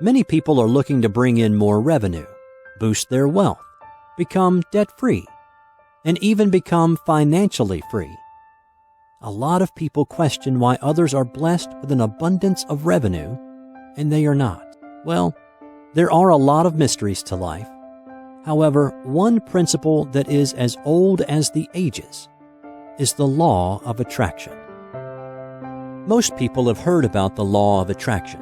Many people are looking to bring in more revenue, boost their wealth, become debt-free, and even become financially free. A lot of people question why others are blessed with an abundance of revenue and they are not. Well, there are a lot of mysteries to life. However, one principle that is as old as the ages is the law of attraction. Most people have heard about the law of attraction,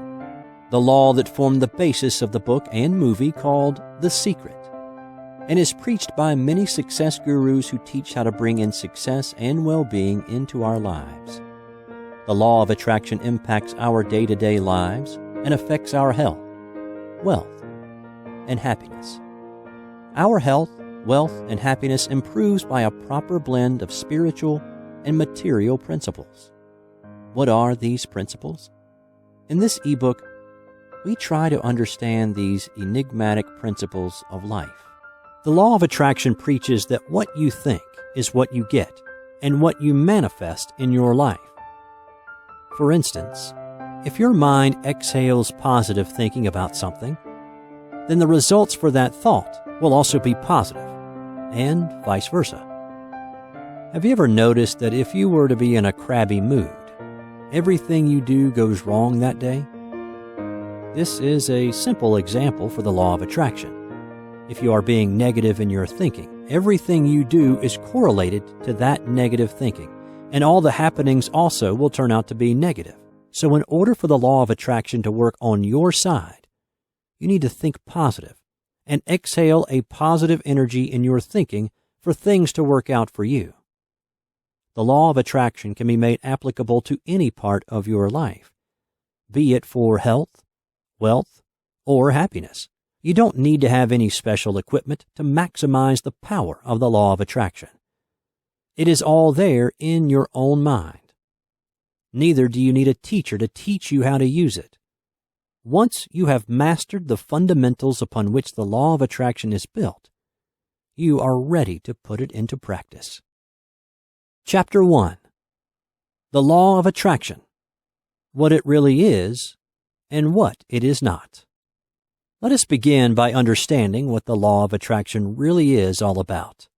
the law that formed the basis of the book and movie called The Secret, and is preached by many success gurus who teach how to bring in success and well-being into our lives. The law of attraction impacts our day-to-day lives and affects our health, wealth, and happiness. Our health, wealth, and happiness improves by a proper blend of spiritual and material principles. What are these principles? In this ebook, we try to understand these enigmatic principles of life. The law of attraction preaches that what you think is what you get and what you manifest in your life. For instance, if your mind exhales positive thinking about something, then the results for that thought will also be positive, and vice versa. Have you ever noticed that if you were to be in a crabby mood, everything you do goes wrong that day? This is a simple example for the law of attraction. If you are being negative in your thinking, everything you do is correlated to that negative thinking, and all the happenings also will turn out to be negative. So in order for the law of attraction to work on your side, you need to think positive and exhale a positive energy in your thinking for things to work out for you. The law of attraction can be made applicable to any part of your life, be it for health, wealth, or happiness. You don't need to have any special equipment to maximize the power of the law of attraction. It is all there in your own mind. Neither do you need a teacher to teach you how to use it. Once you have mastered the fundamentals upon which the law of attraction is built, you are ready to put it into practice. Chapter 1. The Law of Attraction. What it really is and what it is not. Let us begin by understanding what the law of attraction really is all about.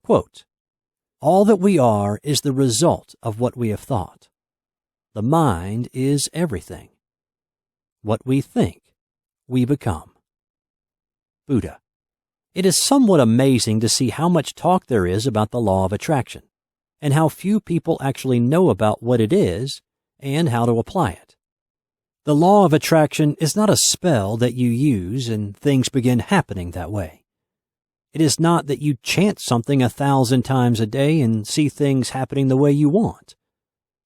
Quote, "All that we are is the result of what we have thought. The mind is everything. What we think, we become." Buddha. It is somewhat amazing to see how much talk there is about the law of attraction, and how few people actually know about what it is and how to apply it. The law of attraction is not a spell that you use and things begin happening that way. It is not that you chant something 1,000 times a day and see things happening the way you want.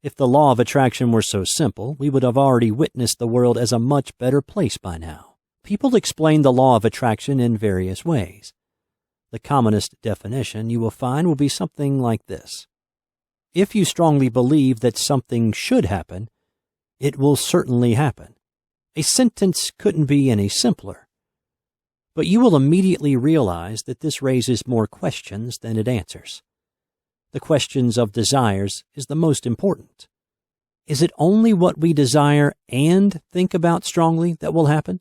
If the law of attraction were so simple, we would have already witnessed the world as a much better place by now. People explain the law of attraction in various ways. The commonest definition you will find will be something like this. If you strongly believe that something should happen, it will certainly happen. A sentence couldn't be any simpler. But you will immediately realize that this raises more questions than it answers. The questions of desires is the most important. Is it only what we desire and think about strongly that will happen?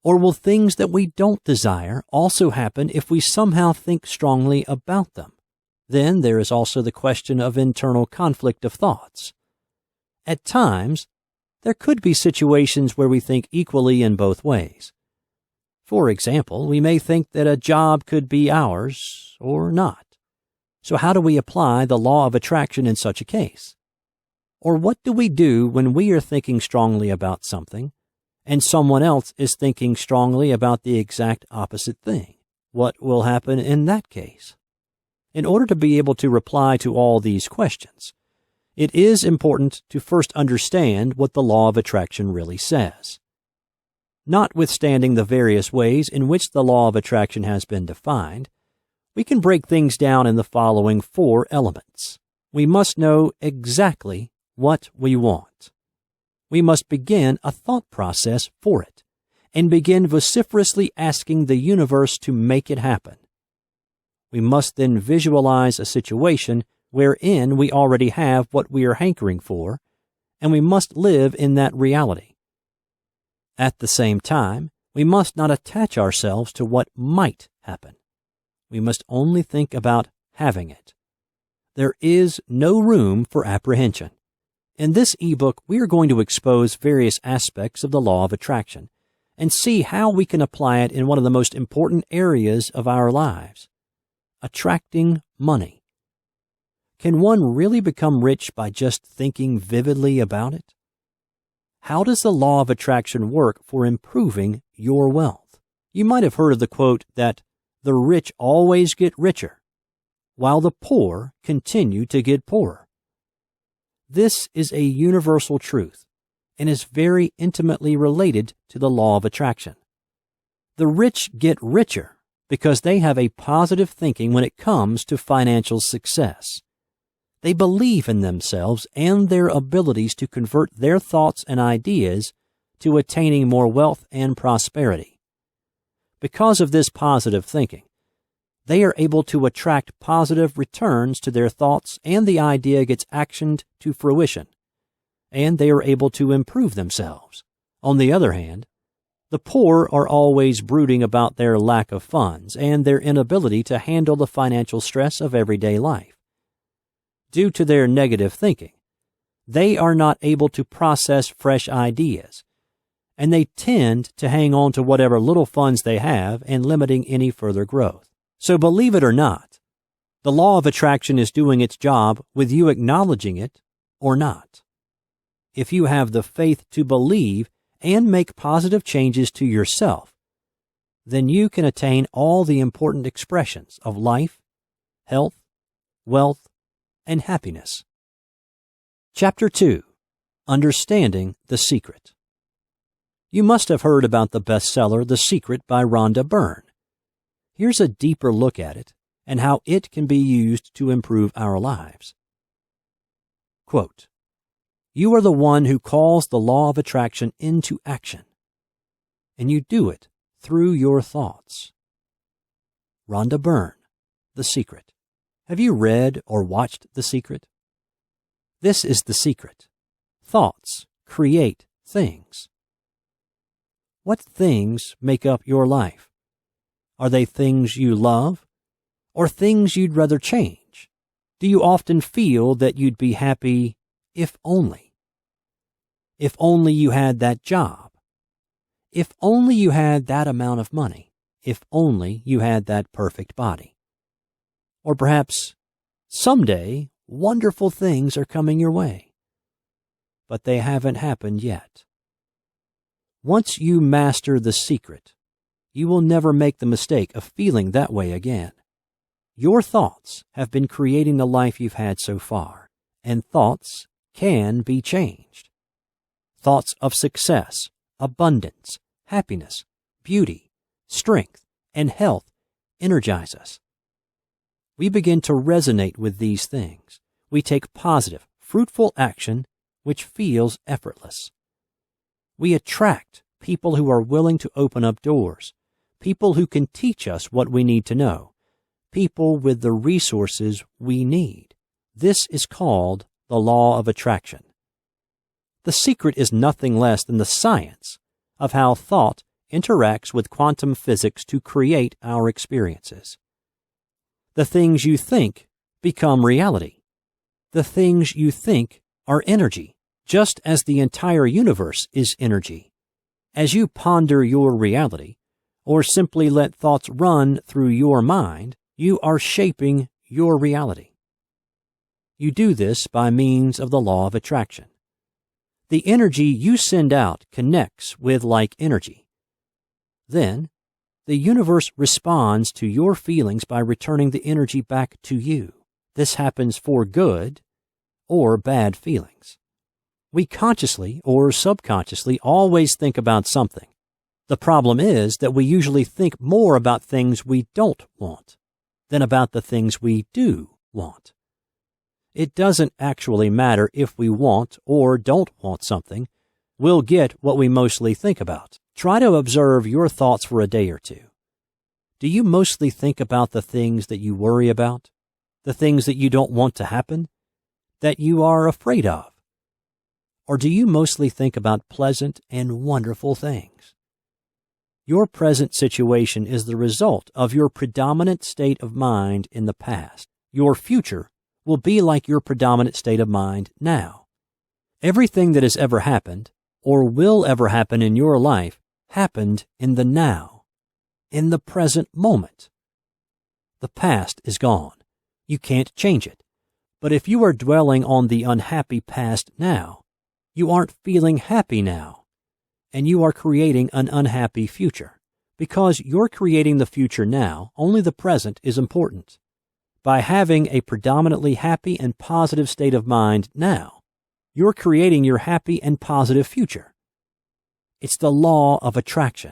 Or will things that we don't desire also happen if we somehow think strongly about them? Then there is also the question of internal conflict of thoughts. At times, there could be situations where we think equally in both ways. For example, we may think that a job could be ours or not. So how do we apply the law of attraction in such a case? Or what do we do when we are thinking strongly about something and someone else is thinking strongly about the exact opposite thing? What will happen in that case? In order to be able to reply to all these questions, it is important to first understand what the law of attraction really says. Notwithstanding the various ways in which the law of attraction has been defined, we can break things down in the following 4 elements. We must know exactly what we want. We must begin a thought process for it and begin vociferously asking the universe to make it happen. We must then visualize a situation wherein we already have what we are hankering for, and we must live in that reality. At the same time, we must not attach ourselves to what might happen. We must only think about having it. There is no room for apprehension. In this ebook, we are going to expose various aspects of the law of attraction and see how we can apply it in one of the most important areas of our lives, attracting money. Can one really become rich by just thinking vividly about it? How does the law of attraction work for improving your wealth? You might have heard of the quote that the rich always get richer, while the poor continue to get poorer. This is a universal truth and is very intimately related to the law of attraction. The rich get richer because they have a positive thinking when it comes to financial success. They believe in themselves and their abilities to convert their thoughts and ideas to attaining more wealth and prosperity. Because of this positive thinking, they are able to attract positive returns to their thoughts, and the idea gets actioned to fruition, and they are able to improve themselves. On the other hand, the poor are always brooding about their lack of funds and their inability to handle the financial stress of everyday life. Due to their negative thinking, they are not able to process fresh ideas, and they tend to hang on to whatever little funds they have and limiting any further growth. So believe it or not, the law of attraction is doing its job with you acknowledging it or not. If you have the faith to believe and make positive changes to yourself, then you can attain all the important expressions of life, health, wealth, and happiness. Chapter 2. Understanding the Secret. You must have heard about the bestseller The Secret by Rhonda Byrne. Here's a deeper look at it and how it can be used to improve our lives. Quote, "You are the one who calls the law of attraction into action, and you do it through your thoughts." Rhonda Byrne, The Secret. Have you read or watched The Secret? This is the secret. Thoughts create things. What things make up your life? Are they things you love or things you'd rather change? Do you often feel that you'd be happy if only? If only you had that job. If only you had that amount of money. If only you had that perfect body. Or perhaps someday wonderful things are coming your way, but they haven't happened yet. Once you master the secret, you will never make the mistake of feeling that way again. Your thoughts have been creating the life you've had so far, and thoughts can be changed. Thoughts of success, abundance, happiness, beauty, strength, and health energize us. We begin to resonate with these things. We take positive, fruitful action which feels effortless. We attract people who are willing to open up doors, people who can teach us what we need to know, people with the resources we need. This is called the law of attraction. The secret is nothing less than the science of how thought interacts with quantum physics to create our experiences. The things you think become reality. The things you think are energy, just as the entire universe is energy. As you ponder your reality, or simply let thoughts run through your mind, you are shaping your reality. You do this by means of the law of attraction. The energy you send out connects with like energy. Then, the universe responds to your feelings by returning the energy back to you. This happens for good or bad feelings. We consciously or subconsciously always think about something. The problem is that we usually think more about things we don't want than about the things we do want. It doesn't actually matter if we want or don't want something. We'll get what we mostly think about. Try to observe your thoughts for a day or two. Do you mostly think about the things that you worry about? The things that you don't want to happen? That you are afraid of? Or do you mostly think about pleasant and wonderful things? Your present situation is the result of your predominant state of mind in the past. Your future will be like your predominant state of mind now. Everything that has ever happened, or will ever happen in your life, happened in the now, in the present moment. The past is gone. You can't change it. But if you are dwelling on the unhappy past now, you aren't feeling happy now, and you are creating an unhappy future. Because you're creating the future now, only the present is important. By having a predominantly happy and positive state of mind now, you're creating your happy and positive future. It's the law of attraction.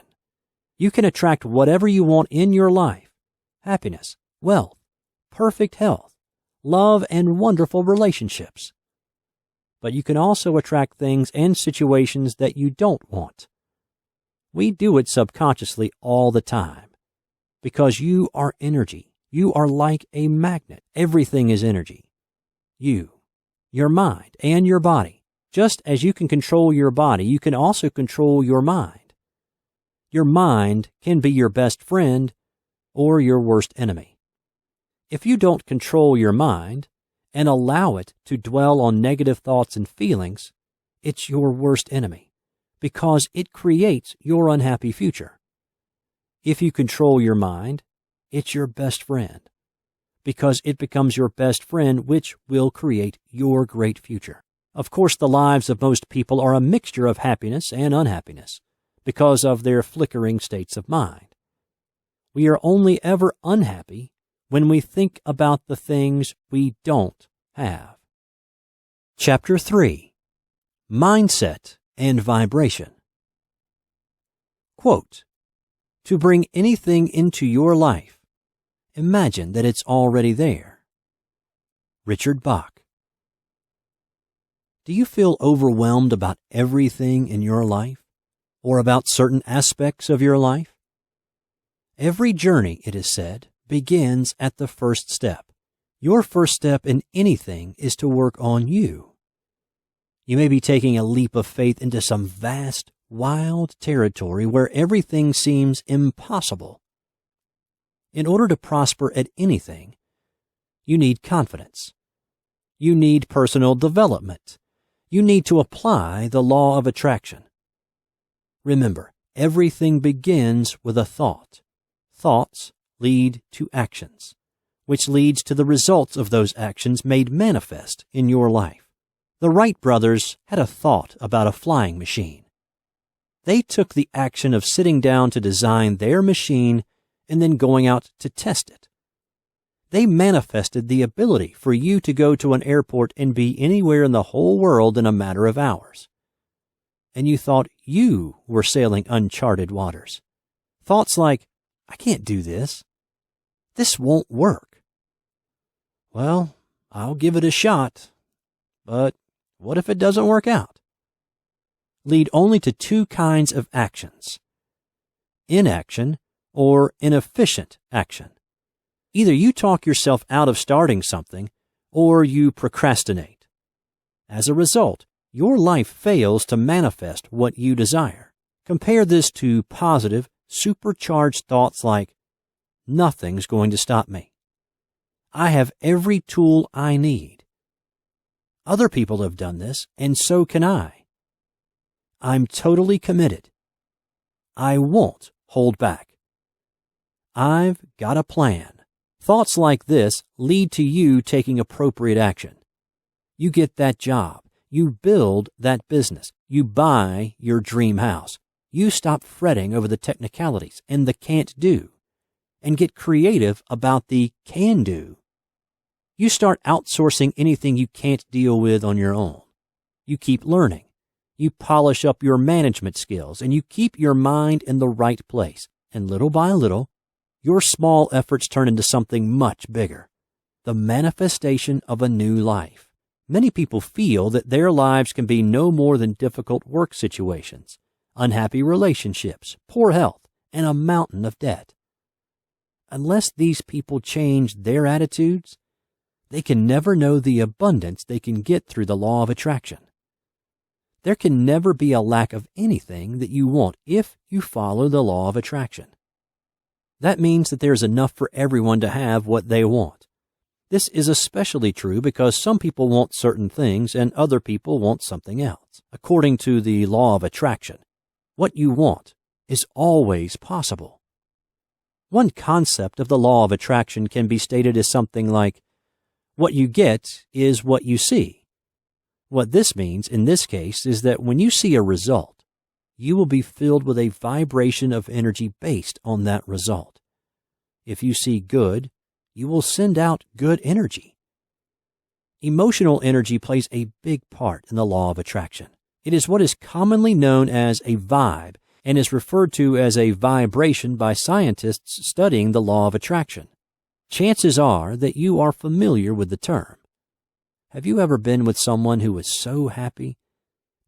You can attract whatever you want in your life: happiness, wealth, perfect health, love, and wonderful relationships. But you can also attract things and situations that you don't want. We do it subconsciously all the time because you are energy. You are like a magnet. Everything is energy. You, your mind, and your body. Just as you can control your body, you can also control your mind. Your mind can be your best friend or your worst enemy. If you don't control your mind and allow it to dwell on negative thoughts and feelings, it's your worst enemy because it creates your unhappy future. If you control your mind, it's your best friend because it becomes your best friend, which will create your great future. Of course, the lives of most people are a mixture of happiness and unhappiness because of their flickering states of mind. We are only ever unhappy when we think about the things we don't have. Chapter 3: Mindset and Vibration. Quote, "To bring anything into your life, imagine that it's already there." Richard Bach. Do you feel overwhelmed about everything in your life or about certain aspects of your life? Every journey, it is said, begins at the first step. Your first step in anything is to work on you. You may be taking a leap of faith into some vast, wild territory where everything seems impossible. In order to prosper at anything, you need confidence. You need personal development. You need to apply the law of attraction. Remember, everything begins with a thought. Thoughts lead to actions, which leads to the results of those actions made manifest in your life. The Wright brothers had a thought about a flying machine. They took the action of sitting down to design their machine and then going out to test it. They manifested the ability for you to go to an airport and be anywhere in the whole world in a matter of hours. And you thought you were sailing uncharted waters. Thoughts like, "I can't do this. This won't work. Well, I'll give it a shot. But what if it doesn't work out?" lead only to two kinds of actions: inaction or inefficient action. Either you talk yourself out of starting something or you procrastinate. As a result, your life fails to manifest what you desire. Compare this to positive, supercharged thoughts like, "Nothing's going to stop me. I have every tool I need. Other people have done this, and so can I. I'm totally committed. I won't hold back. I've got a plan." Thoughts like this lead to you taking appropriate action. You get that job. You build that business. You buy your dream house. You stop fretting over the technicalities and the can't do, and get creative about the can do. You start outsourcing anything you can't deal with on your own. You keep learning. You polish up your management skills, and you keep your mind in the right place. And little by little, your small efforts turn into something much bigger, the manifestation of a new life. Many people feel that their lives can be no more than difficult work situations, unhappy relationships, poor health, and a mountain of debt. Unless these people change their attitudes, they can never know the abundance they can get through the law of attraction. There can never be a lack of anything that you want if you follow the law of attraction. That means that there's enough for everyone to have what they want. This is especially true because some people want certain things and other people want something else. According to the law of attraction, what you want is always possible. One concept of the law of attraction can be stated as something like, what you get is what you see. What this means in this case is that when you see a result, you will be filled with a vibration of energy based on that result. If you see good, you will send out good energy. Emotional energy plays a big part in the law of attraction. It is what is commonly known as a vibe and is referred to as a vibration by scientists studying the law of attraction. Chances are that you are familiar with the term. Have you ever been with someone who is so happy?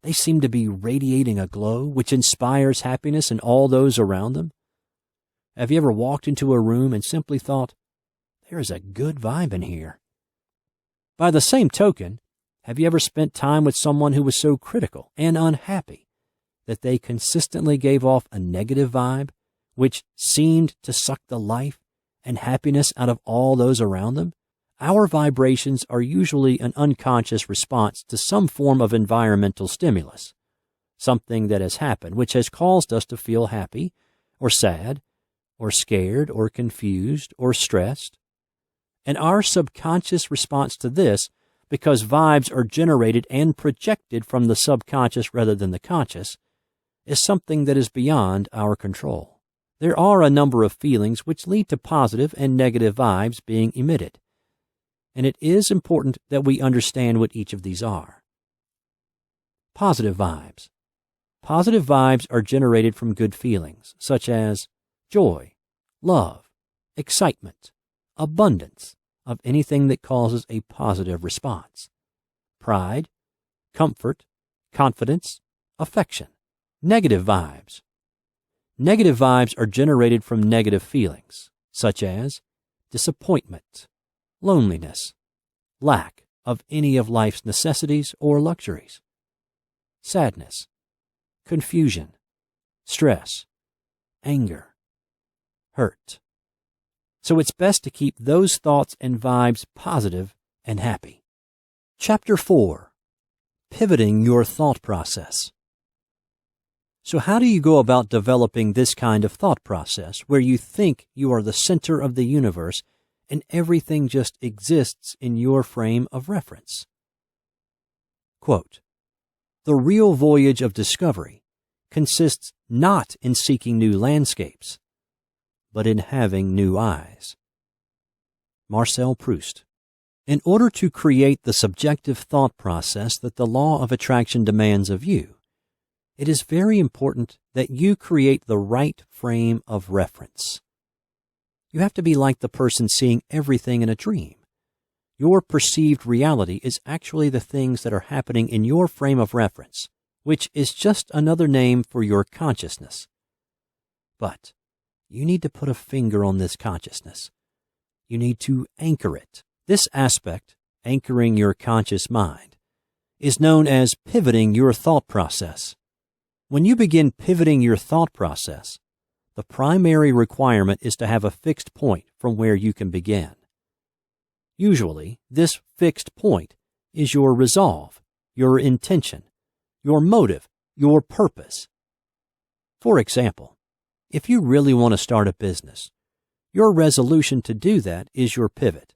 They seem to be radiating a glow which inspires happiness in all those around them. Have you ever walked into a room and simply thought, there is a good vibe in here? By the same token, have you ever spent time with someone who was so critical and unhappy that they consistently gave off a negative vibe, which seemed to suck the life and happiness out of all those around them? Our vibrations are usually an unconscious response to some form of environmental stimulus, something that has happened which has caused us to feel happy or sad or scared or confused or stressed. And our subconscious response to this, because vibes are generated and projected from the subconscious rather than the conscious, is something that is beyond our control. There are a number of feelings which lead to positive and negative vibes being emitted, and it is important that we understand what each of these are. Positive vibes. Positive vibes are generated from good feelings, such as joy, love, excitement, abundance of anything that causes a positive response, pride, comfort, confidence, affection. Negative vibes. Negative vibes are generated from negative feelings, such as disappointment, loneliness, lack of any of life's necessities or luxuries, sadness, confusion, stress, anger, hurt. So it's best to keep those thoughts and vibes positive and happy. Chapter 4. Pivoting your thought process. So how do you go about developing this kind of thought process where you think you are the center of the universe and everything just exists in your frame of reference? Quote, "The real voyage of discovery consists not in seeking new landscapes, but in having new eyes." Marcel Proust. In order to create the subjective thought process that the law of attraction demands of you, it is very important that you create the right frame of reference. You have to be like the person seeing everything in a dream. Your perceived reality is actually the things that are happening in your frame of reference, which is just another name for your consciousness. But you need to put a finger on this consciousness. You need to anchor it. This aspect, anchoring your conscious mind, is known as pivoting your thought process. When you begin pivoting your thought process, the primary requirement is to have a fixed point from where you can begin. Usually, this fixed point is your resolve, your intention, your motive, your purpose. For example, if you really want to start a business, your resolution to do that is your pivot.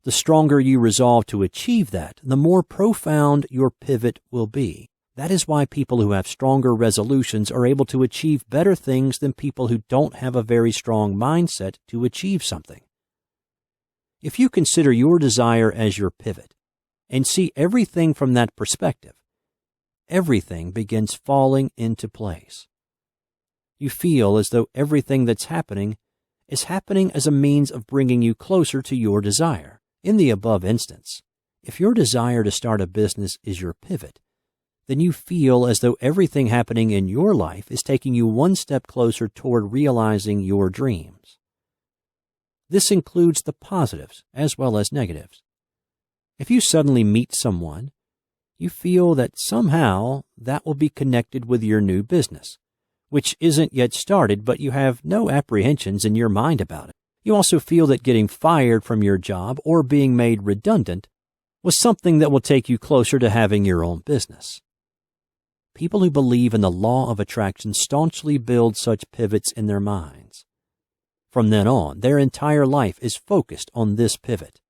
The stronger you resolve to achieve that, the more profound your pivot will be. That is why people who have stronger resolutions are able to achieve better things than people who don't have a very strong mindset to achieve something. If you consider your desire as your pivot and see everything from that perspective, everything begins falling into place. You feel as though everything that's happening is happening as a means of bringing you closer to your desire. In the above instance, if your desire to start a business is your pivot, then you feel as though everything happening in your life is taking you one step closer toward realizing your dreams. This includes the positives as well as negatives. If you suddenly meet someone, You feel that somehow that will be connected with your new business, which isn't yet started, but you have no apprehensions in your mind about it. You also feel that getting fired from your job or being made redundant was something that will take you closer to having your own business. People who believe in the law of attraction staunchly build such pivots in their minds. From then on, their entire life is focused on this pivot.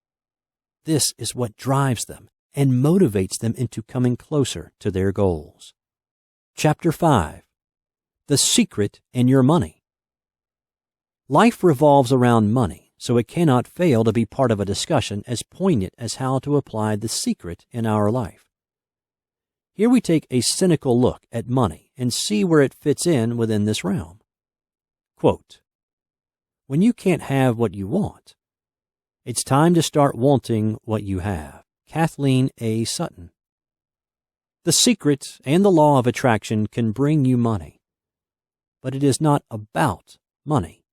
This is what drives them and motivates them into coming closer to their goals. Chapter 5. The Secret in Your Money. Life revolves around money, so it cannot fail to be part of a discussion as poignant as how to apply the secret in our life. Here we take a cynical look at money and see where it fits in within this realm. Quote, "When you can't have what you want, it's time to start wanting what you have." Kathleen A. Sutton. The secret and the law of attraction can bring you money, but it is not about money.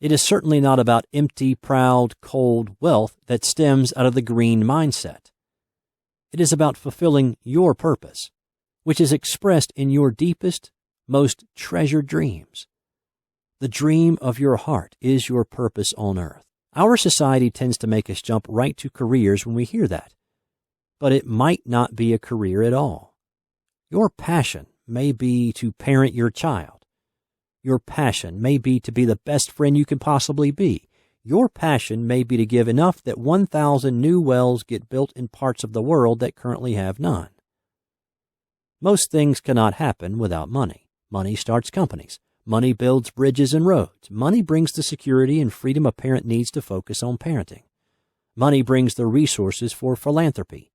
It is certainly not about empty, proud, cold wealth that stems out of the green mindset. It is about fulfilling your purpose, which is expressed in your deepest, most treasured dreams. The dream of your heart is your purpose on earth. Our society tends to make us jump right to careers when we hear that, but it might not be a career at all. Your passion may be to parent your child. Your passion may be to be the best friend you can possibly be. Your passion may be to give enough that 1,000 new wells get built in parts of the world that currently have none. Most things cannot happen without money. Money starts companies. Money builds bridges and roads. Money brings the security and freedom a parent needs to focus on parenting. Money brings the resources for philanthropy.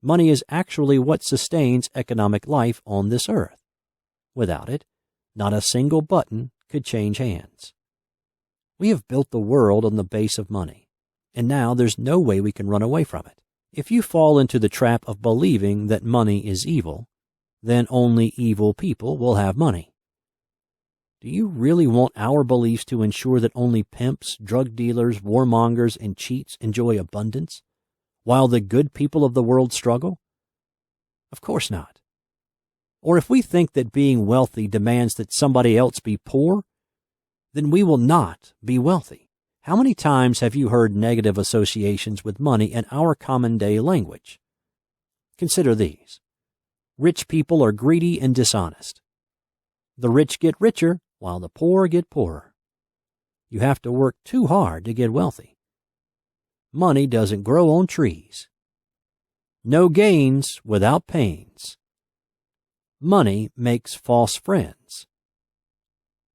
Money is actually what sustains economic life on this earth. Without it, not a single button could change hands. We have built the world on the base of money, and now there's no way we can run away from it. If you fall into the trap of believing that money is evil, then only evil people will have money. Do you really want our beliefs to ensure that only pimps, drug dealers, warmongers, and cheats enjoy abundance, while the good people of the world struggle? Of course not. Or if we think that being wealthy demands that somebody else be poor, then we will not be wealthy. How many times have you heard negative associations with money in our common day language? Consider these. Rich people are greedy and dishonest. The rich get richer, while the poor get poorer. You have to work too hard to get wealthy. Money doesn't grow on trees. No gains without pains. Money makes false friends.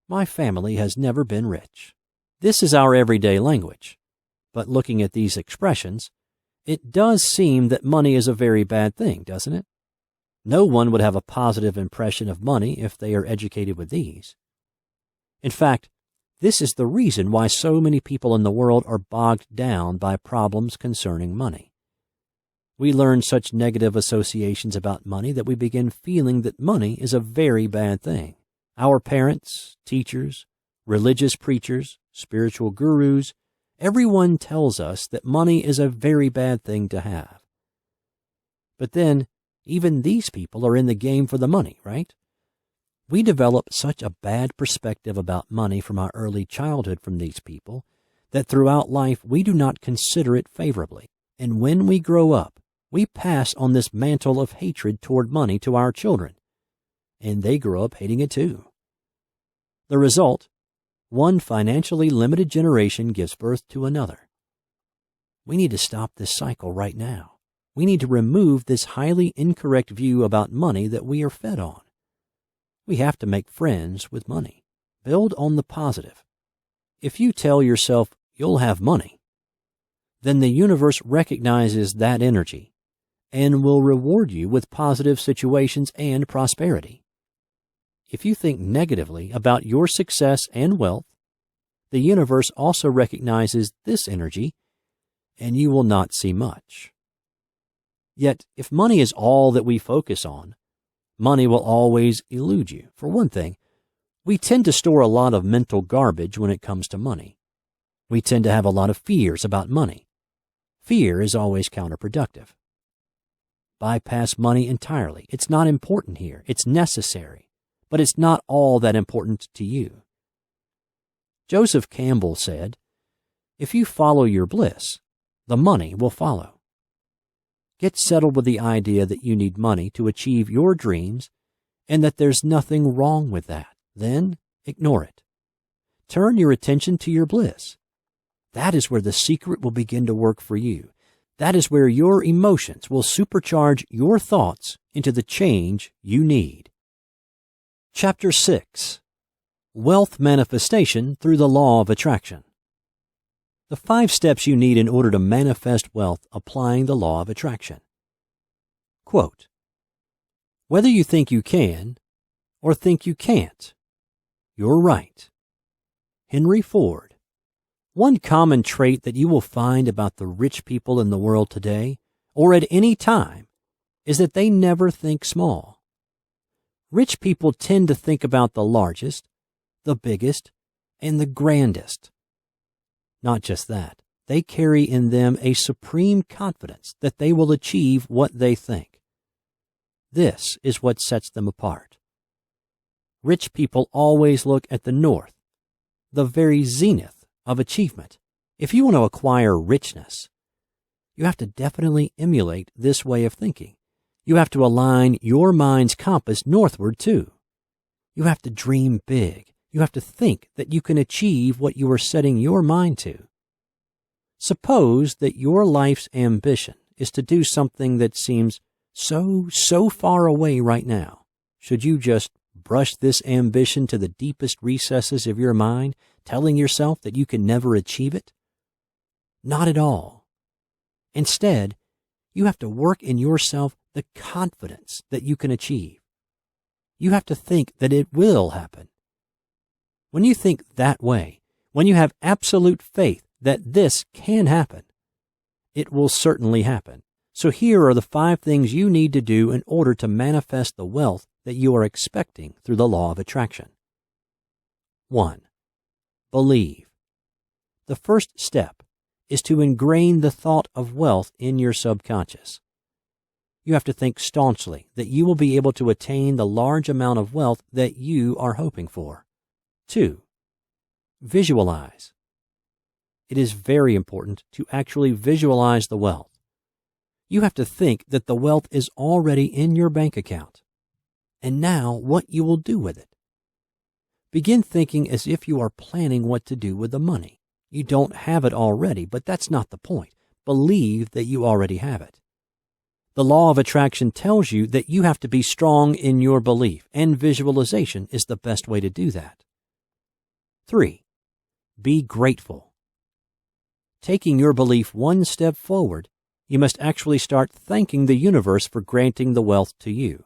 My family has never been rich. This is our everyday language, but looking at these expressions, it does seem that money is a very bad thing, doesn't it? No one would have a positive impression of money if they are educated with these. In fact, this is the reason why so many people in the world are bogged down by problems concerning money. We learn such negative associations about money that we begin feeling that money is a very bad thing. Our parents, teachers, religious preachers, spiritual gurus, everyone tells us that money is a very bad thing to have. But then, even these people are in the game for the money, right? We develop such a bad perspective about money from our early childhood from these people that throughout life we do not consider it favorably. And when we grow up, we pass on this mantle of hatred toward money to our children, and they grow up hating it too. The result, one financially limited generation gives birth to another. We need to stop this cycle right now. We need to remove this highly incorrect view about money that we are fed on. We have to make friends with money. Build on the positive. If you tell yourself you'll have money, then the universe recognizes that energy and will reward you with positive situations and prosperity. If you think negatively about your success and wealth, the universe also recognizes this energy and you will not see much. Yet, if money is all that we focus on, money will always elude you. For one thing, we tend to store a lot of mental garbage when it comes to money. We tend to have a lot of fears about money. Fear is always counterproductive. bypass money entirely. It's not important here. It's necessary, but it's not all that important to you. Joseph Campbell said, "If you follow your bliss, the money will follow." Get settled with the idea that you need money to achieve your dreams and that there's nothing wrong with that. Then ignore it. Turn your attention to your bliss. That is where the secret will begin to work for you. That is where your emotions will supercharge your thoughts into the change you need. Chapter 6. Wealth Manifestation Through the Law of Attraction. The 5 steps you need in order to manifest wealth applying the law of attraction. Quote, "Whether you think you can or think you can't, you're right." Henry Ford. One common trait that you will find about the rich people in the world today, or at any time, is that they never think small. Rich people tend to think about the largest, the biggest, and the grandest. Not just that, they carry in them a supreme confidence that they will achieve what they think. This is what sets them apart. Rich people always look at the north, the very zenith of achievement. If you want to acquire richness, you have to definitely emulate this way of thinking. You have to align your mind's compass northward too. You have to dream big. You have to think that you can achieve what you are setting your mind to. Suppose that your life's ambition is to do something that seems so far away right now. Should you just brush this ambition to the deepest recesses of your mind, telling yourself that you can never achieve it? Not at all. Instead, you have to work in yourself the confidence that you can achieve. You have to think that it will happen. When you think that way, when you have absolute faith that this can happen, it will certainly happen. So here are the 5 things you need to do in order to manifest the wealth that you are expecting through the law of attraction. 1. Believe. The first step is to ingrain the thought of wealth in your subconscious. You have to think staunchly that you will be able to attain the large amount of wealth that you are hoping for. 2. Visualize. It is very important to actually visualize the wealth. You have to think that the wealth is already in your bank account, and now what you will do with it. Begin thinking as if you are planning what to do with the money. You don't have it already, but that's not the point. Believe that you already have it. The law of attraction tells you that you have to be strong in your belief, and visualization is the best way to do that. 3. Be grateful. Taking your belief one step forward, you must actually start thanking the universe for granting the wealth to you.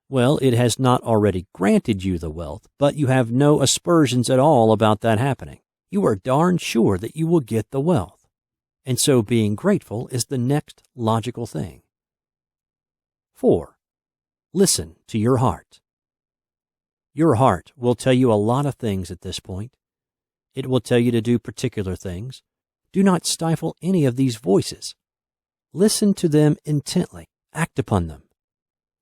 Well, it has not already granted you the wealth, but you have no aspersions at all about that happening. You are darn sure that you will get the wealth. And so being grateful is the next logical thing. 4. Listen to your heart. Your heart will tell you a lot of things at this point. It will tell you to do particular things. Do not stifle any of these voices. Listen to them intently. Act upon them.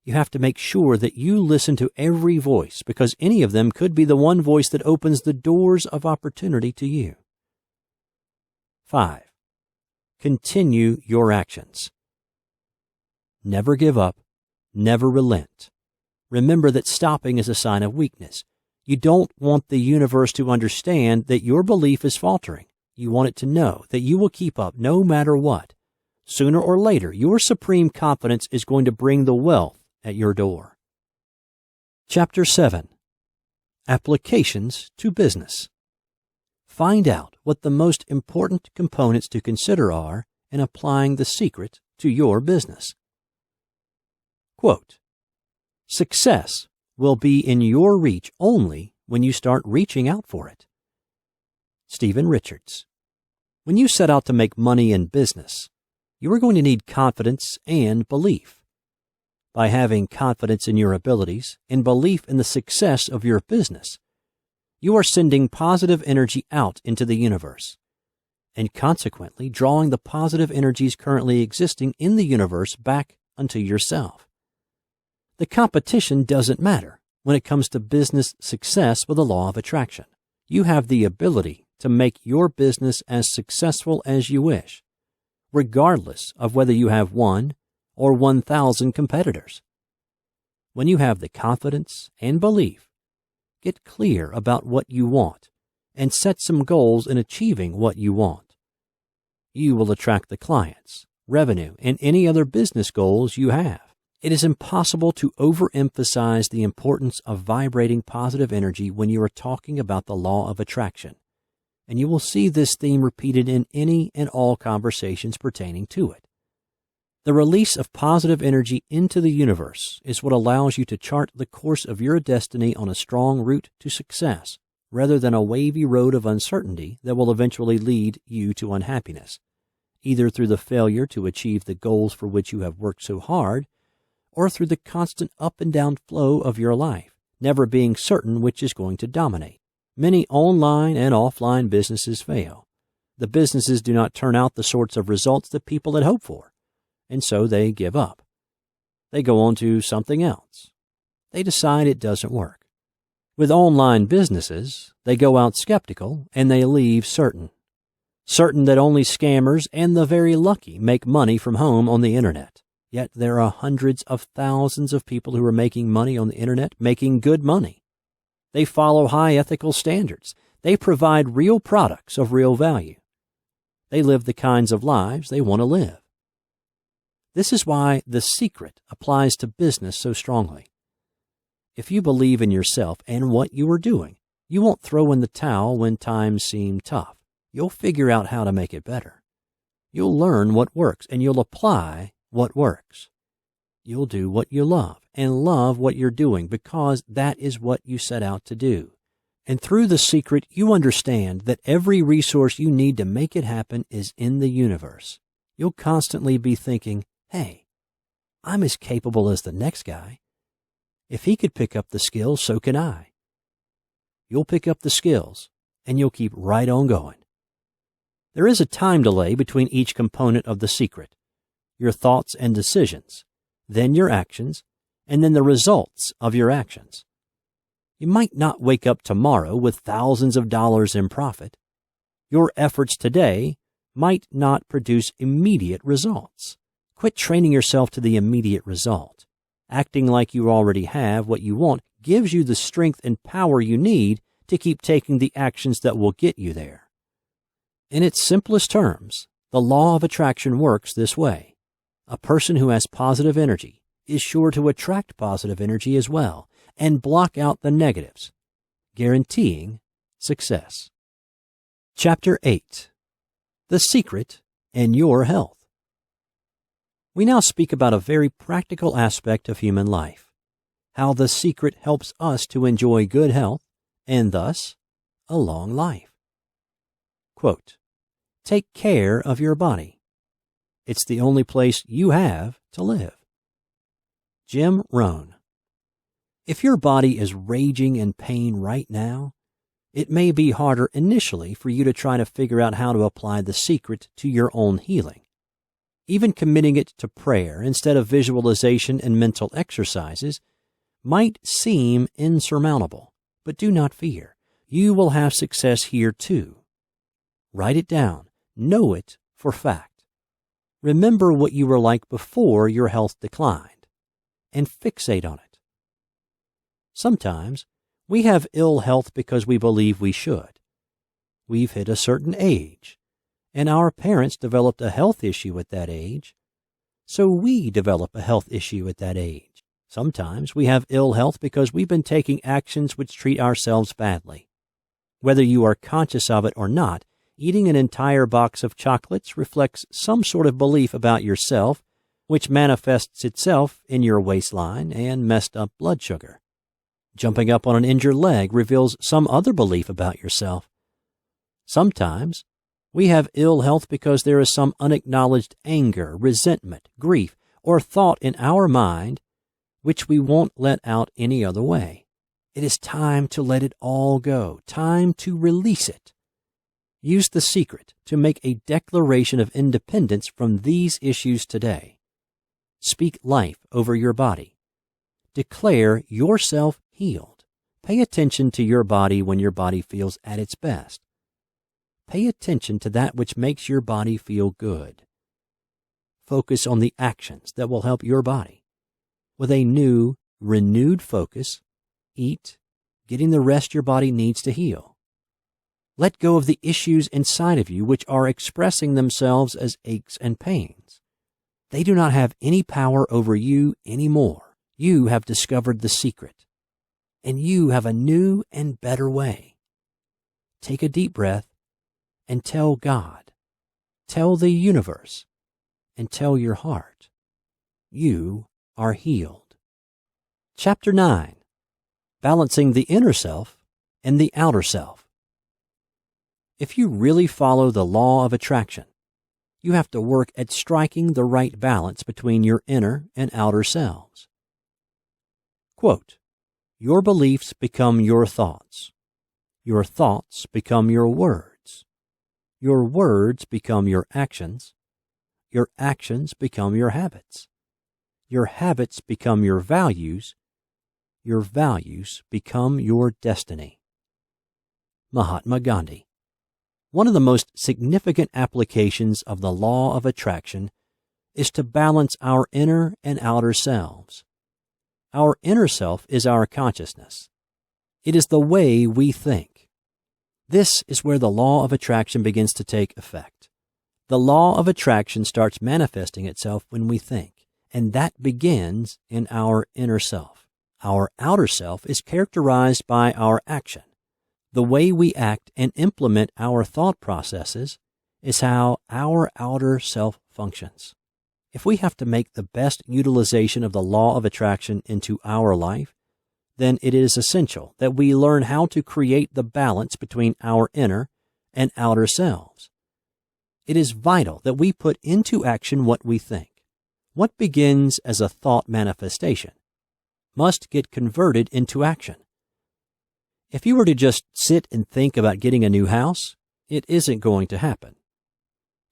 You have to make sure that you listen to every voice, because any of them could be the one voice that opens the doors of opportunity to you. 5. Continue your actions. Never give up. Never relent. Remember that stopping is a sign of weakness. You don't want the universe to understand that your belief is faltering. You want it to know that you will keep up no matter what. Sooner or later, your supreme confidence is going to bring the wealth at your door. Chapter 7. Applications to Business. Find out what the most important components to consider are in applying the secret to your business. Quote, "Success will be in your reach only when you start reaching out for it." Stephen Richards. When you set out to make money in business, you are going to need confidence and belief. By having confidence in your abilities and belief in the success of your business, you are sending positive energy out into the universe, and consequently drawing the positive energies currently existing in the universe back unto yourself. The competition doesn't matter when it comes to business success with the law of attraction. You have the ability to make your business as successful as you wish, regardless of whether you have 1 or 1,000 competitors. When you have the confidence and belief, get clear about what you want and set some goals in achieving what you want. You will attract the clients, revenue, and any other business goals you have. It is impossible to overemphasize the importance of vibrating positive energy when you are talking about the law of attraction, and you will see this theme repeated in any and all conversations pertaining to it. The release of positive energy into the universe is what allows you to chart the course of your destiny on a strong route to success, rather than a wavy road of uncertainty that will eventually lead you to unhappiness, either through the failure to achieve the goals for which you have worked so hard, or through the constant up and down flow of your life, never being certain which is going to dominate. Many online and offline businesses fail. The businesses do not turn out the sorts of results that people had hoped for, and so they give up. They go on to something else. They decide it doesn't work. With online businesses, they go out skeptical and they leave certain that only scammers and the very lucky make money from home on the internet. Yet there are hundreds of thousands of people who are making money on the internet, making good money. They follow high ethical standards. They provide real products of real value. They live the kinds of lives they want to live. This is why the secret applies to business so strongly. If you believe in yourself and what you are doing, you won't throw in the towel when times seem tough. You'll figure out how to make it better. You'll learn what works and you'll apply what works. You'll do what you love and love what you're doing because that is what you set out to do. And through the secret, you understand that every resource you need to make it happen is in the universe. You'll constantly be thinking, hey, I'm as capable as the next guy. If he could pick up the skills, so can I. You'll pick up the skills and you'll keep right on going. There is a time delay between each component of the secret. Your thoughts and decisions, then your actions, and then the results of your actions. You might not wake up tomorrow with thousands of dollars in profit. Your efforts today might not produce immediate results. Quit training yourself to the immediate result. Acting like you already have what you want gives you the strength and power you need to keep taking the actions that will get you there. In its simplest terms, the law of attraction works this way. A person who has positive energy is sure to attract positive energy as well and block out the negatives, guaranteeing success. Chapter 8. The Secret and Your Health. We now speak about a very practical aspect of human life, how the secret helps us to enjoy good health and thus a long life. Quote, take care of your body. It's the only place you have to live. Jim Rohn. If your body is raging in pain right now, it may be harder initially for you to try to figure out how to apply the secret to your own healing. Even committing it to prayer instead of visualization and mental exercises might seem insurmountable, but do not fear. You will have success here too. Write it down. Know it for fact. Remember what you were like before your health declined, and fixate on it. Sometimes we have ill health because we believe we should. We've hit a certain age, and our parents developed a health issue at that age, so we develop a health issue at that age. Sometimes we have ill health because we've been taking actions which treat ourselves badly. Whether you are conscious of it or not, eating an entire box of chocolates reflects some sort of belief about yourself, which manifests itself in your waistline and messed up blood sugar. Jumping up on an injured leg reveals some other belief about yourself. Sometimes we have ill health because there is some unacknowledged anger, resentment, grief, or thought in our mind which we won't let out any other way. It is time to let it all go, time to release it. Use the secret to make a declaration of independence from these issues today. Speak life over your body. Declare yourself healed. Pay attention to your body when your body feels at its best. Pay attention to that which makes your body feel good. Focus on the actions that will help your body. With a new, renewed focus, eat, getting the rest your body needs to heal. Let go of the issues inside of you which are expressing themselves as aches and pains. They do not have any power over you anymore. You have discovered the secret, and you have a new and better way. Take a deep breath and tell God, tell the universe, and tell your heart, you are healed. Chapter 9. Balancing the inner self and the outer self. If you really follow the law of attraction, you have to work at striking the right balance between your inner and outer selves. Quote, your beliefs become your thoughts. Your thoughts become your words. Your words become your actions. Your actions become your habits. Your habits become your values. Your values become your destiny. Mahatma Gandhi. One of the most significant applications of the law of attraction is to balance our inner and outer selves. Our inner self is our consciousness. It is the way we think. This is where the law of attraction begins to take effect. The law of attraction starts manifesting itself when we think, and that begins in our inner self. Our outer self is characterized by our action. The way we act and implement our thought processes is how our outer self functions. If we have to make the best utilization of the law of attraction into our life, then it is essential that we learn how to create the balance between our inner and outer selves. It is vital that we put into action what we think. What begins as a thought manifestation must get converted into action. If you were to just sit and think about getting a new house, it isn't going to happen.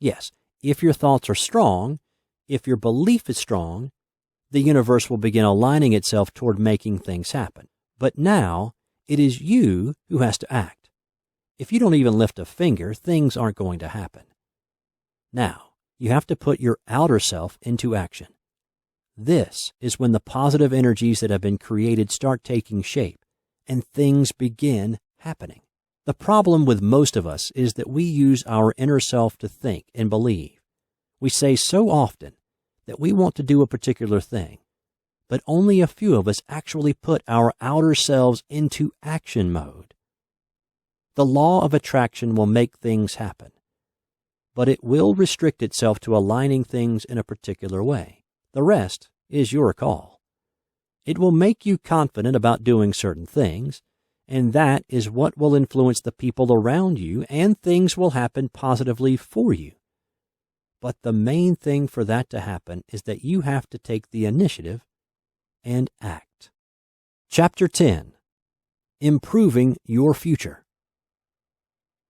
Yes, if your thoughts are strong, if your belief is strong, the universe will begin aligning itself toward making things happen. But now, it is you who has to act. If you don't even lift a finger, things aren't going to happen. Now, you have to put your outer self into action. This is when the positive energies that have been created start taking shape, and things begin happening. The problem with most of us is that we use our inner self to think and believe. We say so often that we want to do a particular thing, but only a few of us actually put our outer selves into action mode. The law of attraction will make things happen, but it will restrict itself to aligning things in a particular way. The rest is your call. It will make you confident about doing certain things, and that is what will influence the people around you, and things will happen positively for you. But the main thing for that to happen is that you have to take the initiative and act. Chapter 10. Improving your future.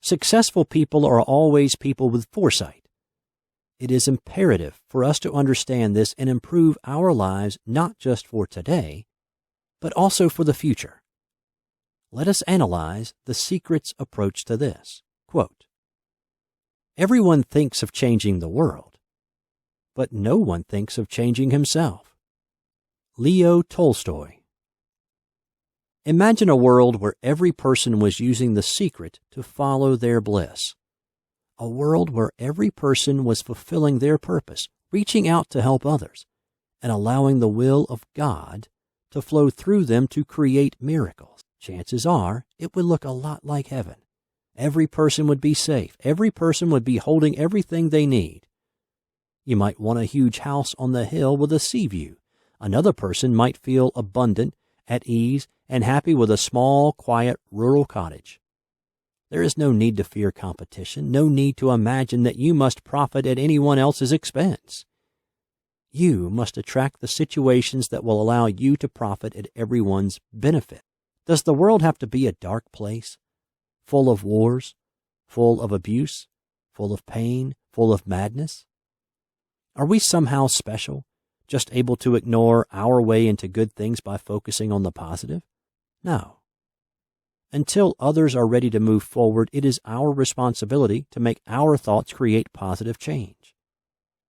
Successful people are always people with foresight. It is imperative for us to understand this and improve our lives not just for today, but also for the future. Let us analyze the secret's approach to this. Quote, everyone thinks of changing the world, but no one thinks of changing himself. Leo Tolstoy. Imagine a world where every person was using the secret to follow their bliss. A world where every person was fulfilling their purpose, reaching out to help others, and allowing the will of God to flow through them to create miracles. Chances are it would look a lot like heaven. Every person would be safe. Every person would be holding everything they need. You might want a huge house on the hill with a sea view. Another person might feel abundant, at ease, and happy with a small, quiet, rural cottage. There is no need to fear competition, no need to imagine that you must profit at anyone else's expense. You must attract the situations that will allow you to profit at everyone's benefit. Does the world have to be a dark place? Full of wars, full of abuse, full of pain, full of madness? Are we somehow special just able to ignore our way into good things by focusing on the positive? No. Until others are ready to move forward, it is our responsibility to make our thoughts create positive change.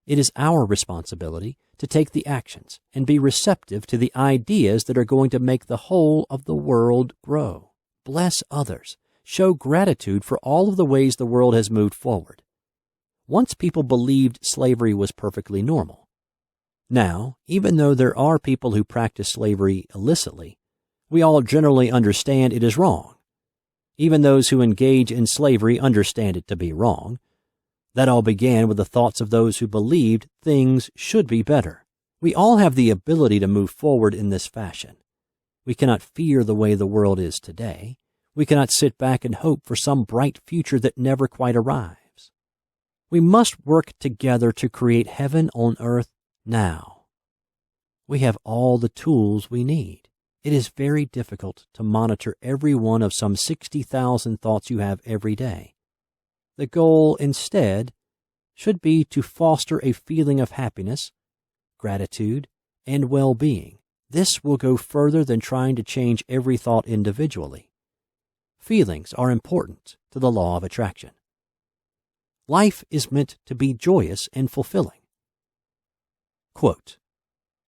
It is our responsibility to take the actions and be receptive to the ideas that are going to make the whole of the world grow. Bless others. Show gratitude for all of the ways the world has moved forward. Once people believed slavery was perfectly normal. Now, even though there are people who practice slavery illicitly, we all generally understand it is wrong. Even those who engage in slavery understand it to be wrong. That all began with the thoughts of those who believed things should be better. We all have the ability to move forward in this fashion. We cannot fear the way the world is today. We cannot sit back and hope for some bright future that never quite arrives. We must work together to create heaven on earth now. We have all the tools we need. It is very difficult to monitor every one of some 60,000 thoughts you have every day. The goal, instead, should be to foster a feeling of happiness, gratitude, and well-being. This will go further than trying to change every thought individually. Feelings are important to the law of attraction. Life is meant to be joyous and fulfilling. Quote,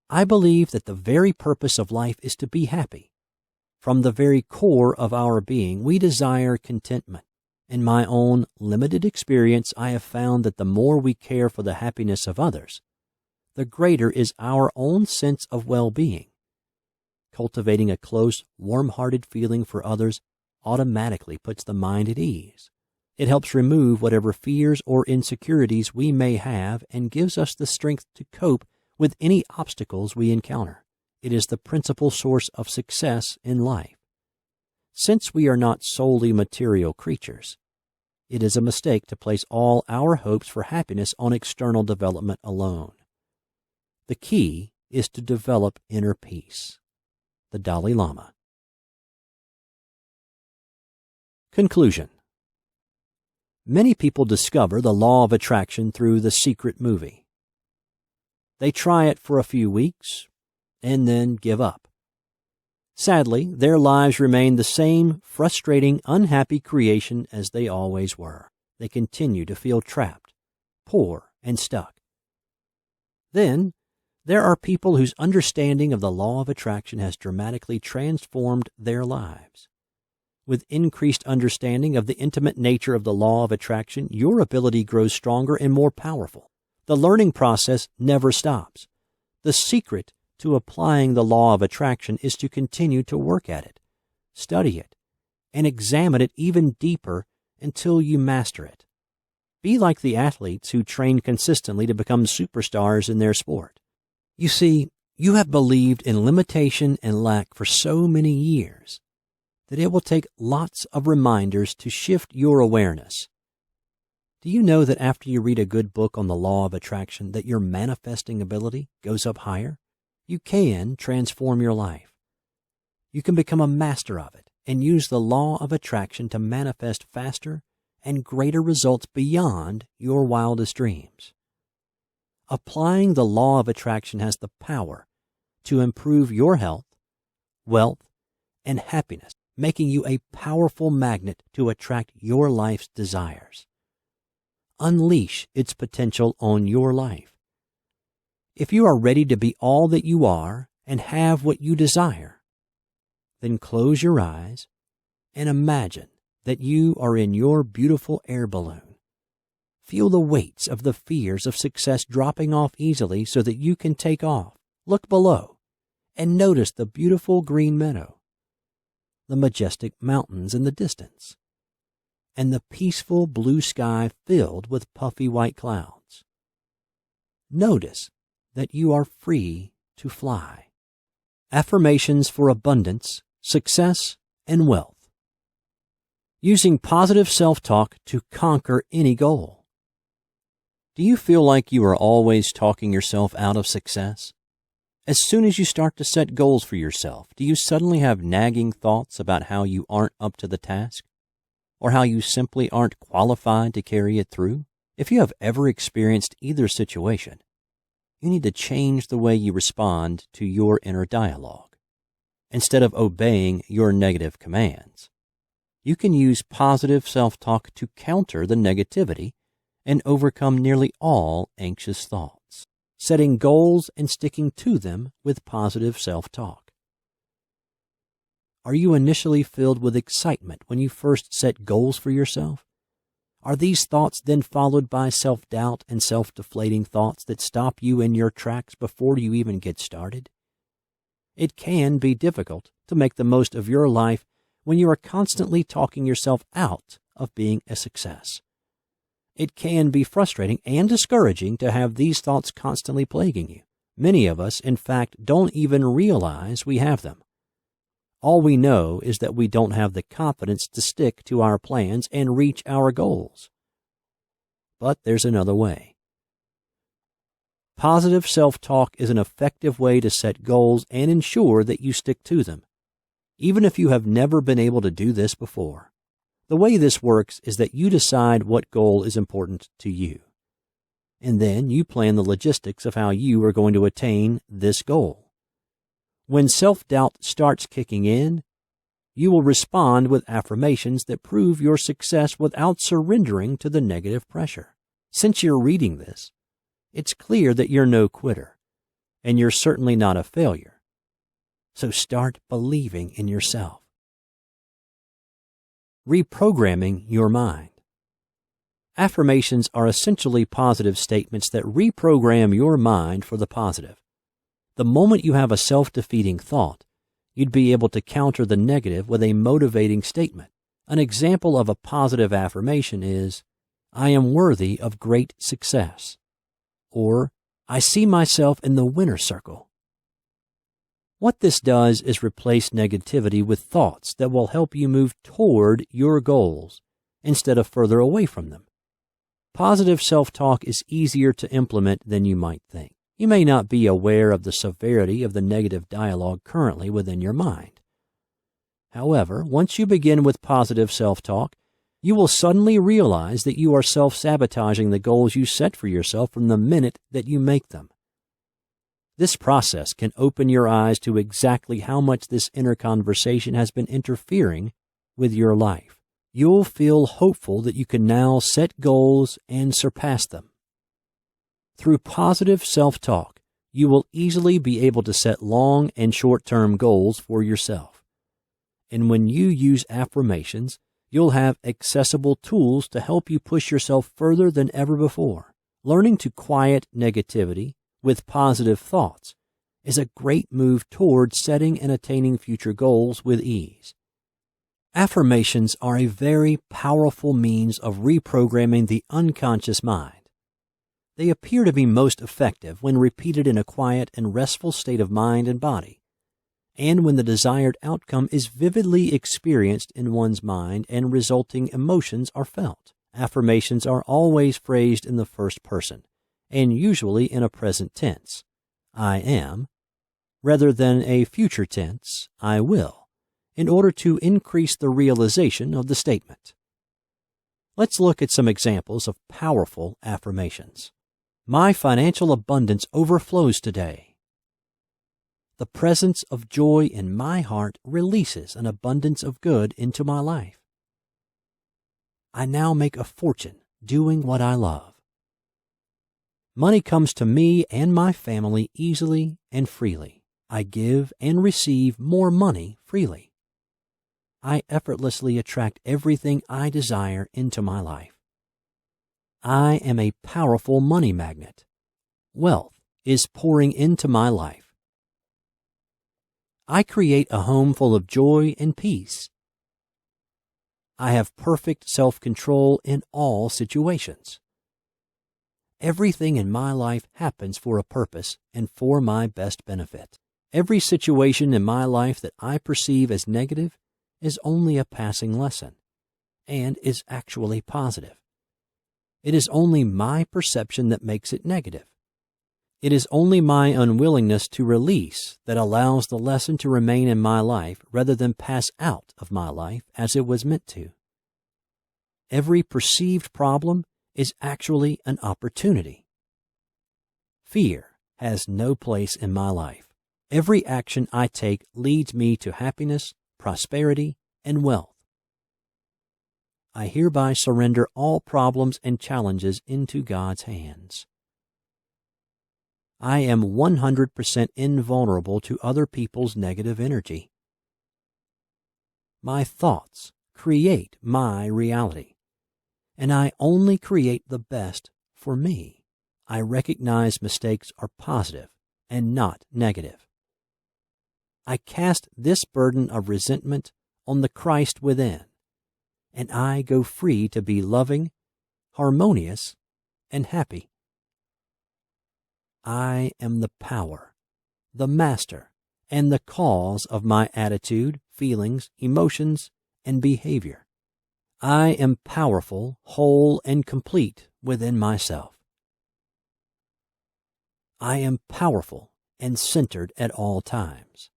I believe that the very purpose of life is to be happy. From the very core of our being, we desire contentment. In my own limited experience, I have found that the more we care for the happiness of others, the greater is our own sense of well-being. Cultivating a close, warm-hearted feeling for others automatically puts the mind at ease. It helps remove whatever fears or insecurities we may have and gives us the strength to cope with any obstacles we encounter. It is the principal source of success in life. Since we are not solely material creatures, it is a mistake to place all our hopes for happiness on external development alone. The key is to develop inner peace. The Dalai Lama. Conclusion. Many people discover the law of attraction through The Secret movie. They try it for a few weeks and then give up. Sadly, their lives remain the same frustrating, unhappy creation as they always were. They continue to feel trapped, poor, and stuck. Then, there are people whose understanding of the law of attraction has dramatically transformed their lives. With increased understanding of the intimate nature of the law of attraction, your ability grows stronger and more powerful. The learning process never stops. The secret to applying the law of attraction is to continue to work at it, study it, and examine it even deeper until you master it. Be like the athletes who train consistently to become superstars in their sport. You see, you have believed in limitation and lack for so many years that it will take lots of reminders to shift your awareness. Do you know that after you read a good book on the law of attraction that your manifesting ability goes up higher? You can transform your life. You can become a master of it and use the law of attraction to manifest faster and greater results beyond your wildest dreams. Applying the law of attraction has the power to improve your health, wealth, and happiness, making you a powerful magnet to attract your life's desires. Unleash its potential on your life. If you are ready to be all that you are and have what you desire, then close your eyes and imagine that you are in your beautiful air balloon. Feel the weights of the fears of success dropping off easily so that you can take off. Look below and notice the beautiful green meadow, the majestic mountains in the distance, and the peaceful blue sky filled with puffy white clouds. Notice that you are free to fly. Affirmations for abundance, success, and wealth. Using positive self-talk to conquer any goal. Do you feel like you are always talking yourself out of success? As soon as you start to set goals for yourself, do you suddenly have nagging thoughts about how you aren't up to the task? Or how you simply aren't qualified to carry it through? If you have ever experienced either situation, you need to change the way you respond to your inner dialogue. Instead of obeying your negative commands, you can use positive self-talk to counter the negativity and overcome nearly all anxious thoughts, setting goals and sticking to them with positive self-talk. Are you initially filled with excitement when you first set goals for yourself? Are these thoughts then followed by self-doubt and self-deflating thoughts that stop you in your tracks before you even get started? It can be difficult to make the most of your life when you are constantly talking yourself out of being a success. It can be frustrating and discouraging to have these thoughts constantly plaguing you. Many of us, in fact, don't even realize we have them. All we know is that we don't have the confidence to stick to our plans and reach our goals. But there's another way. Positive self-talk is an effective way to set goals and ensure that you stick to them, even if you have never been able to do this before. The way this works is that you decide what goal is important to you, and then you plan the logistics of how you are going to attain this goal. When self-doubt starts kicking in, you will respond with affirmations that prove your success without surrendering to the negative pressure. Since you're reading this, it's clear that you're no quitter, and you're certainly not a failure. So start believing in yourself. Reprogramming your mind. Affirmations are essentially positive statements that reprogram your mind for the positive. The moment you have a self-defeating thought, you'd be able to counter the negative with a motivating statement. An example of a positive affirmation is, "I am worthy of great success," or "I see myself in the winner's circle." What this does is replace negativity with thoughts that will help you move toward your goals instead of further away from them. Positive self-talk is easier to implement than you might think. You may not be aware of the severity of the negative dialogue currently within your mind. However, once you begin with positive self-talk, you will suddenly realize that you are self-sabotaging the goals you set for yourself from the minute that you make them. This process can open your eyes to exactly how much this inner conversation has been interfering with your life. You'll feel hopeful that you can now set goals and surpass them. Through positive self-talk, you will easily be able to set long and short-term goals for yourself. And when you use affirmations, you'll have accessible tools to help you push yourself further than ever before. Learning to quiet negativity with positive thoughts is a great move toward setting and attaining future goals with ease. Affirmations are a very powerful means of reprogramming the unconscious mind. They appear to be most effective when repeated in a quiet and restful state of mind and body, and when the desired outcome is vividly experienced in one's mind and resulting emotions are felt. Affirmations are always phrased in the first person, and usually in a present tense, "I am," rather than a future tense, "I will," in order to increase the realization of the statement. Let's look at some examples of powerful affirmations. My financial abundance overflows today. The presence of joy in my heart releases an abundance of good into my life. I now make a fortune doing what I love. Money comes to me and my family easily and freely. I give and receive more money freely. I effortlessly attract everything I desire into my life. I am a powerful money magnet. Wealth is pouring into my life. I create a home full of joy and peace. I have perfect self-control in all situations. Everything in my life happens for a purpose and for my best benefit. Every situation in my life that I perceive as negative is only a passing lesson and is actually positive. It is only my perception that makes it negative. It is only my unwillingness to release that allows the lesson to remain in my life rather than pass out of my life as it was meant to. Every perceived problem is actually an opportunity. Fear has no place in my life. Every action I take leads me to happiness, prosperity, and wealth. I hereby surrender all problems and challenges into God's hands. I am 100% invulnerable to other people's negative energy. My thoughts create my reality, and I only create the best for me. I recognize mistakes are positive and not negative. I cast this burden of resentment on the Christ within, and I go free to be loving, harmonious, and happy. I am the power, the master, and the cause of my attitude, feelings, emotions, and behavior. I am powerful, whole, and complete within myself. I am powerful and centered at all times.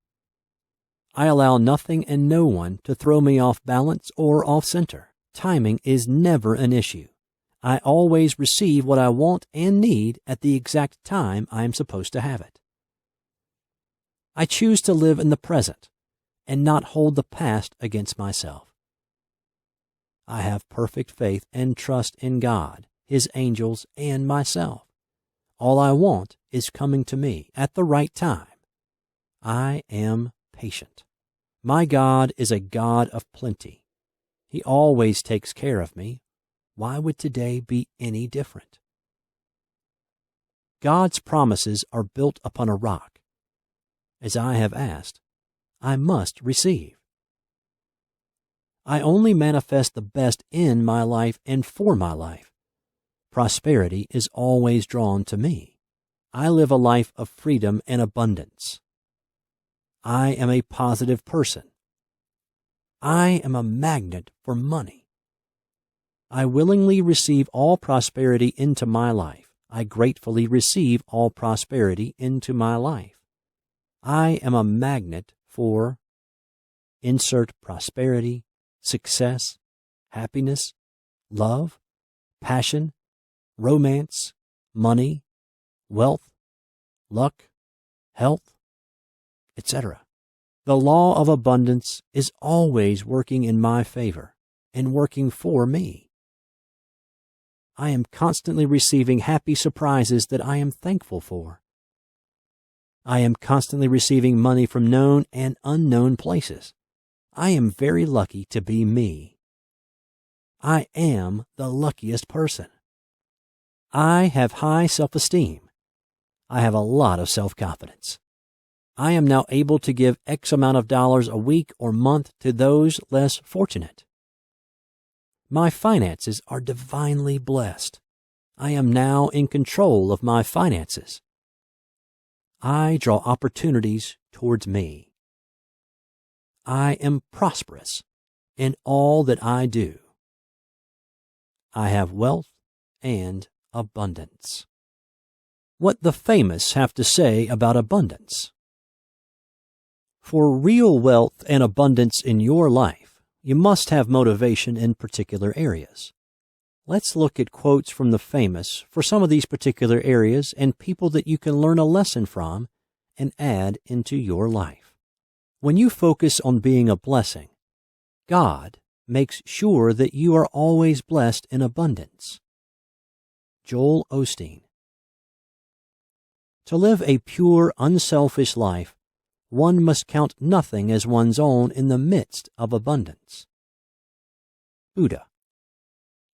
I allow nothing and no one to throw me off balance or off center. Timing is never an issue. I always receive what I want and need at the exact time I am supposed to have it. I choose to live in the present and not hold the past against myself. I have perfect faith and trust in God, His angels, and myself. All I want is coming to me at the right time. I am patient. My God is a God of plenty. He always takes care of me. Why would today be any different? God's promises are built upon a rock. As I have asked, I must receive. I only manifest the best in my life and for my life. Prosperity is always drawn to me. I live a life of freedom and abundance. I am a positive person. I am a magnet for money. I willingly receive all prosperity into my life. I gratefully receive all prosperity into my life. I am a magnet for insert prosperity, success, happiness, love, passion, romance, money, wealth, luck, health, etc. The law of abundance is always working in my favor and working for me. I am constantly receiving happy surprises that I am thankful for. I am constantly receiving money from known and unknown places. I am very lucky to be me. I am the luckiest person. I have high self-esteem. I have a lot of self-confidence. I am now able to give X amount of dollars a week or month to those less fortunate. My finances are divinely blessed. I am now in control of my finances. I draw opportunities towards me. I am prosperous in all that I do. I have wealth and abundance. What the famous have to say about abundance. For real wealth and abundance in your life, you must have motivation in particular areas. Let's look at quotes from the famous for some of these particular areas and people that you can learn a lesson from and add into your life. When you focus on being a blessing, God makes sure that you are always blessed in abundance. Joel Osteen. To live a pure, unselfish life, one must count nothing as one's own in the midst of abundance. Buddha.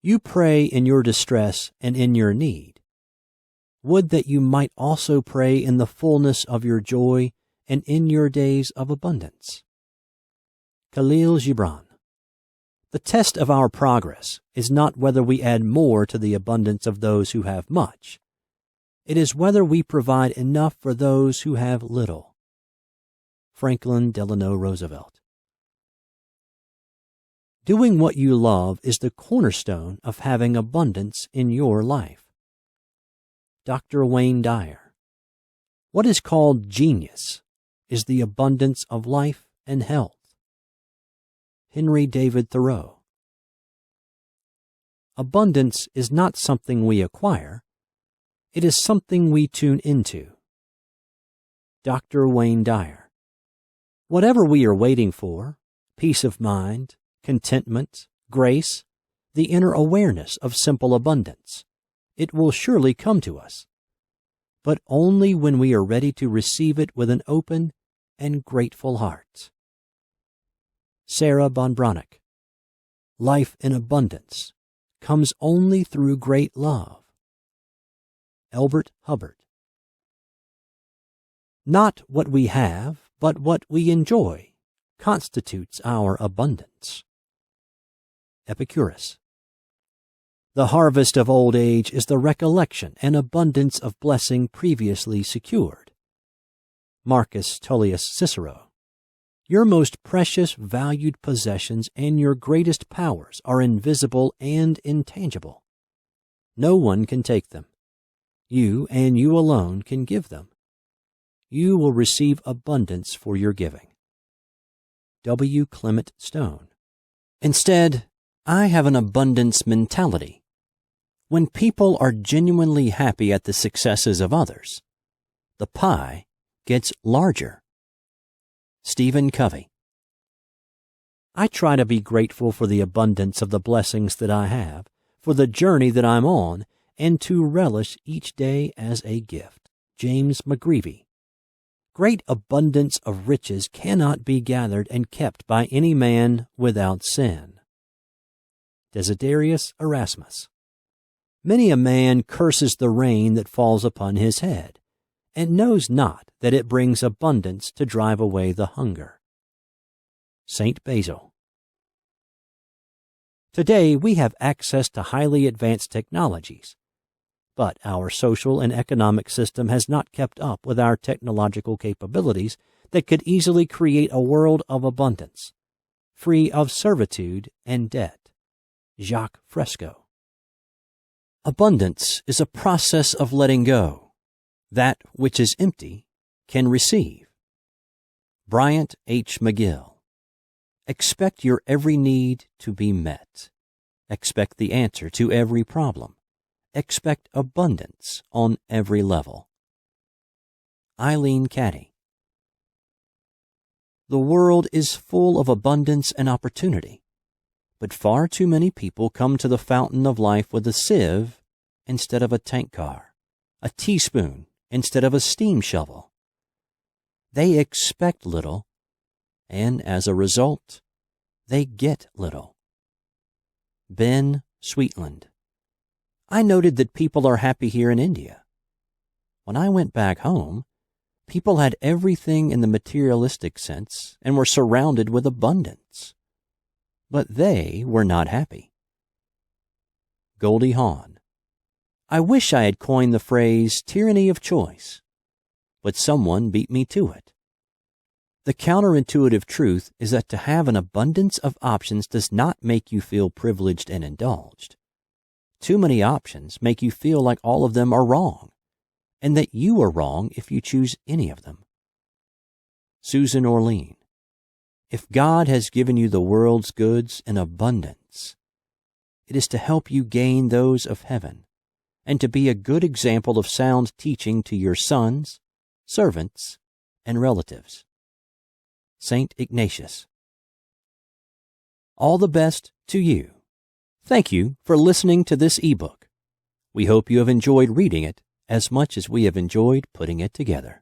You pray in your distress and in your need. Would that you might also pray in the fullness of your joy and in your days of abundance. Khalil Gibran. The test of our progress is not whether we add more to the abundance of those who have much. It is whether we provide enough for those who have little. Franklin Delano Roosevelt. Doing what you love is the cornerstone of having abundance in your life. Dr. Wayne Dyer. What is called genius is the abundance of life and health. Henry David Thoreau. Abundance is not something we acquire. It is something we tune into Dr. Wayne Dyer. Whatever we are waiting for, peace of mind, contentment, grace, the inner awareness of simple abundance, it will surely come to us, but only when we are ready to receive it with an open and grateful heart. Sarah Bonbronick. Life in abundance comes only through great love. Elbert Hubbard. Not what we have, but what we enjoy constitutes our abundance. Epicurus. The harvest of old age is the recollection and abundance of blessing previously secured. Marcus Tullius Cicero. Your most precious, valued possessions and your greatest powers are invisible and intangible. No one can take them. You and you alone can give them. You will receive abundance for your giving. W. Clement Stone. Instead, I have an abundance mentality. When people are genuinely happy at the successes of others, the pie gets larger. Stephen Covey. I try to be grateful for the abundance of the blessings that I have, for the journey that I'm on, and to relish each day as a gift. James McGreevy. Great abundance of riches cannot be gathered and kept by any man without sin. Desiderius Erasmus. Many a man curses the rain that falls upon his head, and knows not that it brings abundance to drive away the hunger. Saint Basil. Today we have access to highly advanced technologies, but our social and economic system has not kept up with our technological capabilities that could easily create a world of abundance, free of servitude and debt. Jacques Fresco. Abundance is a process of letting go. That which is empty can receive. Bryant H. McGill. Expect your every need to be met. Expect the answer to every problem. Expect abundance on every level. Eileen Caddy. The world is full of abundance and opportunity, but far too many people come to the fountain of life with a sieve instead of a tank car, a teaspoon instead of a steam shovel. They expect little, and as a result, they get little. Ben Sweetland. I noted that people are happy here in India. When I went back home, people had everything in the materialistic sense and were surrounded with abundance. But they were not happy. Goldie Hawn. I wish I had coined the phrase tyranny of choice, but someone beat me to it. The counterintuitive truth is that to have an abundance of options does not make you feel privileged and indulged. Too many options make you feel like all of them are wrong, and that you are wrong if you choose any of them. Susan Orlean. If God has given you the world's goods in abundance, it is to help you gain those of heaven, and to be a good example of sound teaching to your sons, servants, and relatives. Saint Ignatius. All the best to you. Thank you for listening to this ebook. We hope you have enjoyed reading it as much as we have enjoyed putting it together.